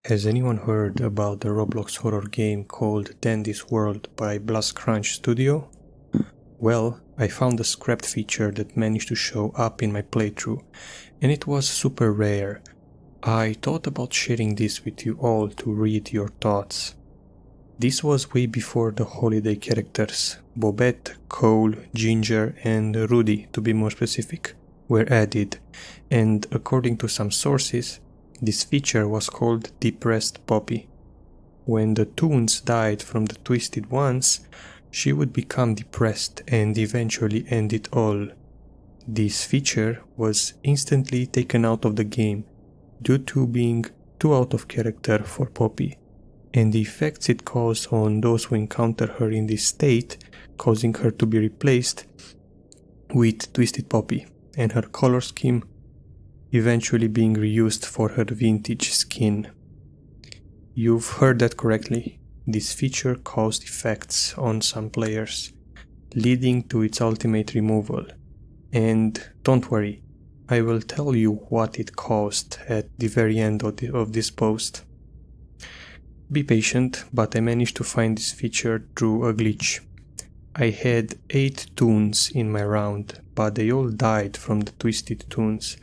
Has anyone heard about the Roblox horror game called Dandy's World by 𝓤𝓾𝓮 Studio? Well, I found a scrapped feature that managed to show up in my playthrough, and it was super rare. I thought about sharing this with you all to read your thoughts. This was way before the holiday characters, Bobette, Cole, Ginger, and Rudy to be more specific, were added, and according to some sources, this feature was called Depressed Poppy. When the Toons died from the Twisted Ones, she would become depressed and eventually end it all. This feature was instantly taken out of the game due to being too out of character for Poppy, and the effects it caused on those who encounter her in this state, causing her to be replaced with Twisted Poppy, and her color scheme eventually being reused for her vintage skin. You've heard that correctly. This feature caused effects on some players, leading to its ultimate removal. And don't worry, I will tell you what it caused at the very end of this post. Be patient, but I managed to find this feature through a glitch. I had 8 Toons in my round, but they all died from the Twisted Toons,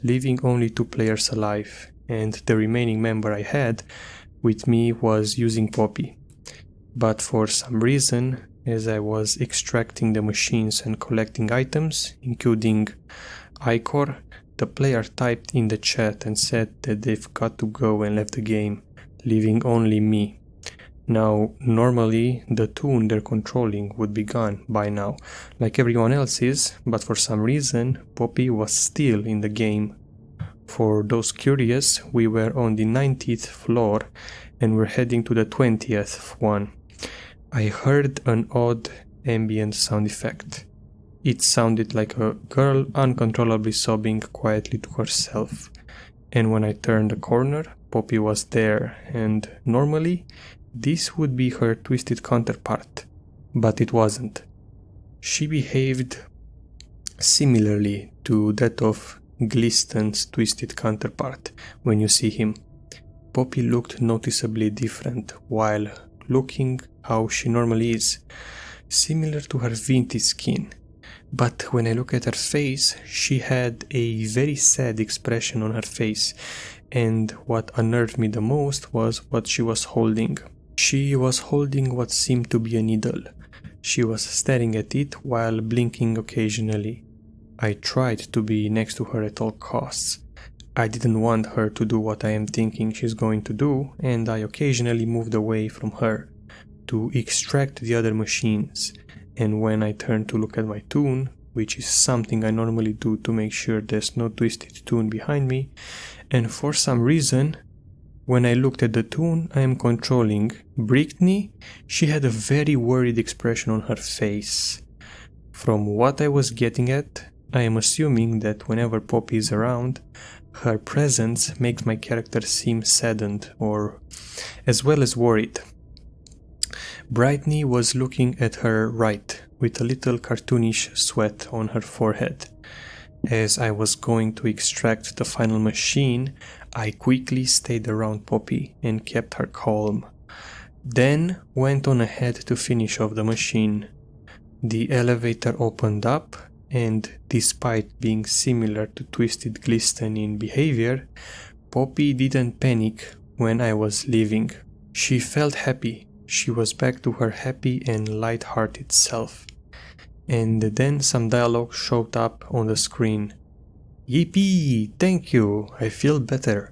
leaving only 2 players alive, and the remaining member I had with me was using Poppy. But for some reason, as I was extracting the machines and collecting items, including Ichor, the player typed in the chat and said that they've got to go and left the game, leaving only me. Now, normally the Toon they're controlling would be gone by now, like everyone else is, but for some reason Poppy was still in the game. For those curious, we were on the 90th floor and we're heading to the 20th one. I heard an odd ambient sound effect. It sounded like a girl uncontrollably sobbing quietly to herself. And when I turned the corner, Poppy was there, and normally this would be her twisted counterpart, but it wasn't. She behaved similarly to that of Glisten's twisted counterpart when you see him. Poppy looked noticeably different while looking how she normally is, similar to her vintage skin. But when I look at her face, she had a very sad expression on her face, and what unnerved me the most was what she was holding. She was holding what seemed to be a needle. She was staring at it while blinking occasionally. I tried to be next to her at all costs. I didn't want her to do what I am thinking she's going to do, and I occasionally moved away from her to extract the other machines. And when I turned to look at my Toon, which is something I normally do to make sure there's no twisted Toon behind me, and for some reason, when I looked at the Toon I am controlling, Brittany, she had a very worried expression on her face. From what I was getting at, I am assuming that whenever Poppy is around, her presence makes my character seem saddened or as well as worried. Brittany was looking at her right, with a little cartoonish sweat on her forehead. As I was going to extract the final machine, I quickly stayed around Poppy and kept her calm. Then went on ahead to finish off the machine. The elevator opened up, and despite being similar to Twisted 𝓤𝓮 in behavior, Poppy didn't panic when I was leaving. She felt happy. She was back to her happy and light-hearted self. And then some dialogue showed up on the screen. "Yippee! Thank you! I feel better."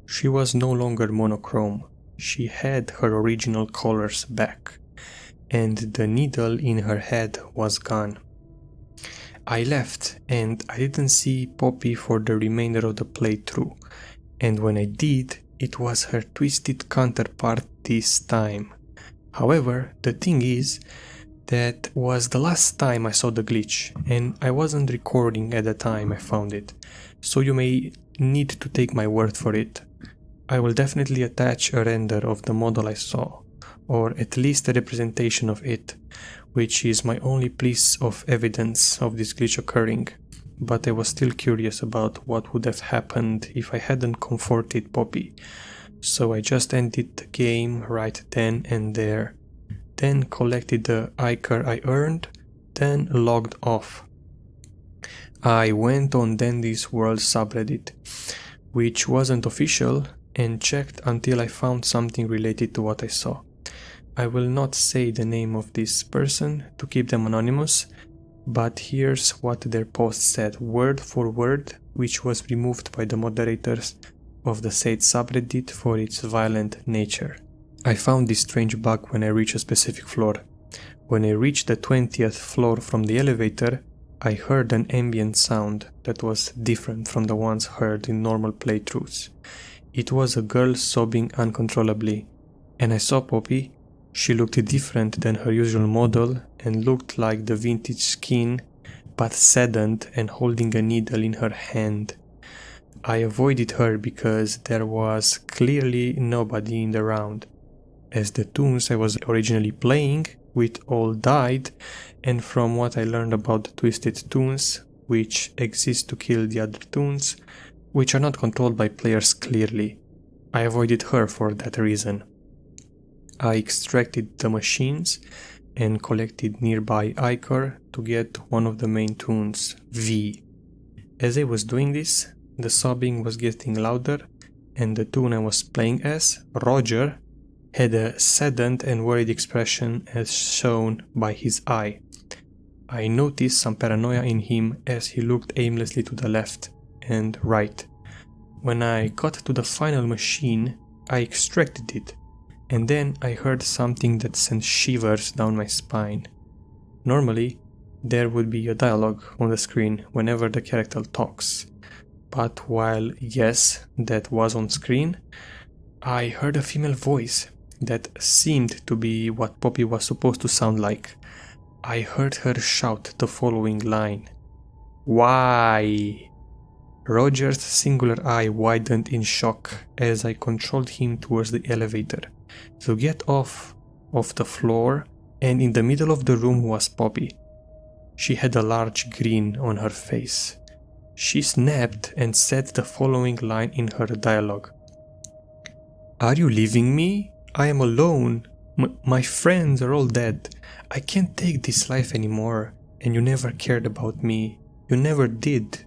She was no longer monochrome. She had her original colors back, and the needle in her head was gone. I left, and I didn't see Poppy for the remainder of the playthrough, and when I did, it was her twisted counterpart this time. However, the thing is, that was the last time I saw the glitch, and I wasn't recording at the time I found it, so you may need to take my word for it. I will definitely attach a render of the model I saw, or at least a representation of it, which is my only piece of evidence of this glitch occurring. but I was still curious about what would have happened if I hadn't comforted Poppy. so I just ended the game right then and there. Then collected the 𝓤𝓨 I earned, then logged off. I went on Dandy's World subreddit, which wasn't official, and checked until I found something related to what I saw. I will not say the name of this person to keep them anonymous, but here's what their post said word for word, which was removed by the moderators of the said subreddit for its violent nature. I found this strange bug when I reached a specific floor. When I reached the 20th floor from the elevator, I heard an ambient sound that was different from the ones heard in normal playthroughs. It was a girl sobbing uncontrollably, and I saw Poppy. She looked different than her usual model and looked like the vintage skin, but saddened and holding a needle in her hand. I avoided her because there was clearly nobody in the round, as the tunes I was originally playing with all died, and from what I learned about the twisted tunes, which exist to kill the other tunes, which are not controlled by players clearly, I avoided her for that reason. I extracted the machines and collected nearby 𝓤𝓨 to get one of the main tunes, V. As I was doing this, the sobbing was getting louder, and the tune I was playing as, Roger, had a saddened and worried expression as shown by his eye. I noticed some paranoia in him as he looked aimlessly to the left and right. When I got to the final machine, I extracted it, and then I heard something that sent shivers down my spine. Normally, there would be a dialogue on the screen whenever the character talks, but while yes, that was on screen, I heard a female voice that seemed to be what Poppy was supposed to sound like. I heard her shout the following line. Why? Roger's singular eye widened in shock as I controlled him towards the elevator to get off of the floor, and in the middle of the room was Poppy. She had a large grin on her face. She snapped and said the following line in her dialogue. Are you leaving me? I am alone. My friends are all dead. I can't take this life anymore, and you never cared about me. You never did.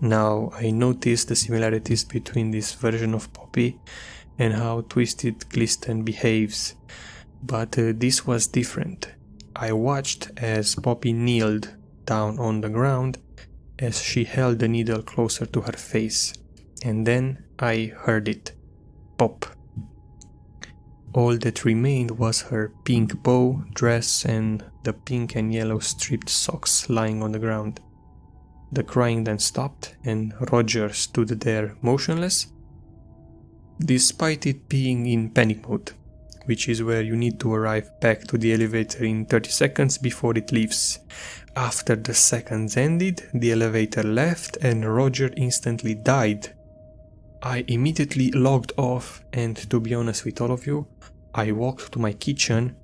Now I noticed the similarities between this version of Poppy and how Twisted 𝓤𝓨 behaves, but this was different. I watched as Poppy kneeled down on the ground as she held the needle closer to her face, and then I heard it. Pop. All that remained was her pink bow dress and the pink and yellow striped socks lying on the ground. The crying then stopped, and Roger stood there motionless, despite it being in panic mode, which is where you need to arrive back to the elevator in 30 seconds before it leaves. After the seconds ended, the elevator left and Roger instantly died. I immediately logged off, and to be honest with all of you, I walked to my kitchen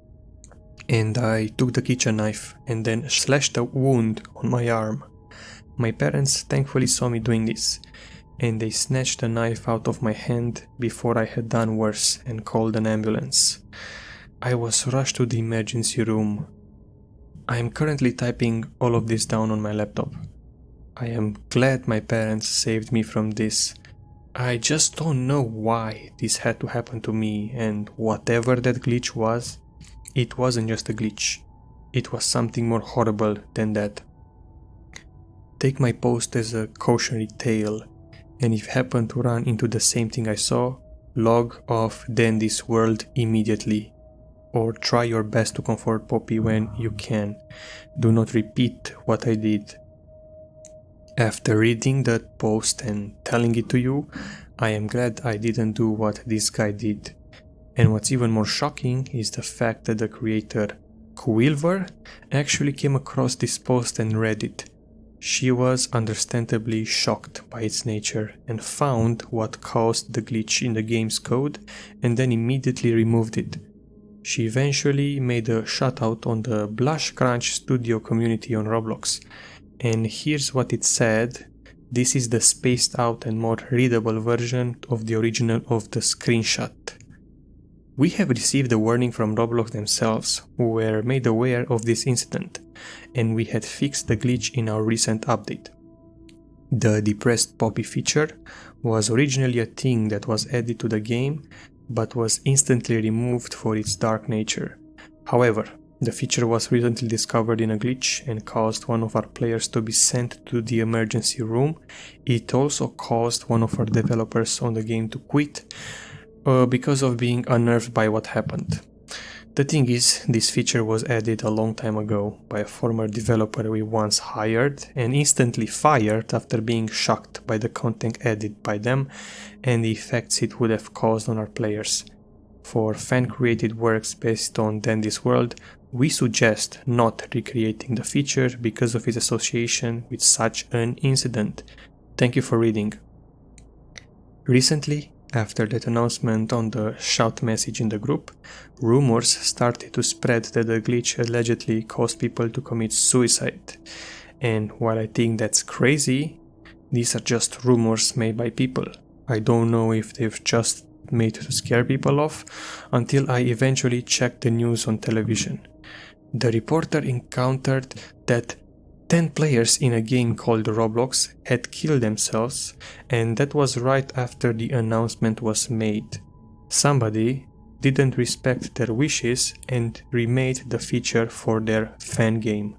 and I took the kitchen knife and then slashed a wound on my arm. My parents thankfully saw me doing this, and they snatched the knife out of my hand before I had done worse and called an ambulance. I was rushed to the emergency room. I am currently typing all of this down on my laptop. I am glad my parents saved me from this. I just don't know why this had to happen to me, and whatever that glitch was, it wasn't just a glitch. It was something more horrible than that. Take my post as a cautionary tale, and if you happen to run into the same thing I saw, log off Dandy's World immediately, or try your best to comfort Poppy when you can. Do not repeat what I did. After reading that post and telling it to you, I am glad I didn't do what this guy did. And what's even more shocking is the fact that the creator, 𝓤𝓨, actually came across this post and read it. She was understandably shocked by its nature and found what caused the glitch in the game's code and then immediately removed it. She eventually made a shoutout on the 𝓕𝓱𝓮𝓻 studio community on Roblox, and here's what it said This is the spaced out and more readable version of the original of the screenshot. We have received a warning from Roblox themselves, who were made aware of this incident, and we had fixed the glitch in our recent update. The depressed poppy feature was originally a thing that was added to the game, but was instantly removed for its dark nature. However, the feature was recently discovered in a glitch and caused one of our players to be sent to the emergency room. It also caused one of our developers on the game to quit because of being unnerved by what happened. The thing is, this feature was added a long time ago by a former developer we once hired and instantly fired after being shocked by the content added by them and the effects it would have caused on our players. For fan-created works based on Dandy's world, we suggest not recreating the feature because of its association with such an incident. Thank you for reading. Recently, after that announcement on the shout message in the group, rumors started to spread that the glitch allegedly caused people to commit suicide. And while I think that's crazy, these are just rumors made by people. I don't know if they've just made to scare people off until I eventually checked the news on television. The reporter encountered that 10 players in a game called Roblox had killed themselves, and that was right after the announcement was made. Somebody didn't respect their wishes and remade the feature for their fan game.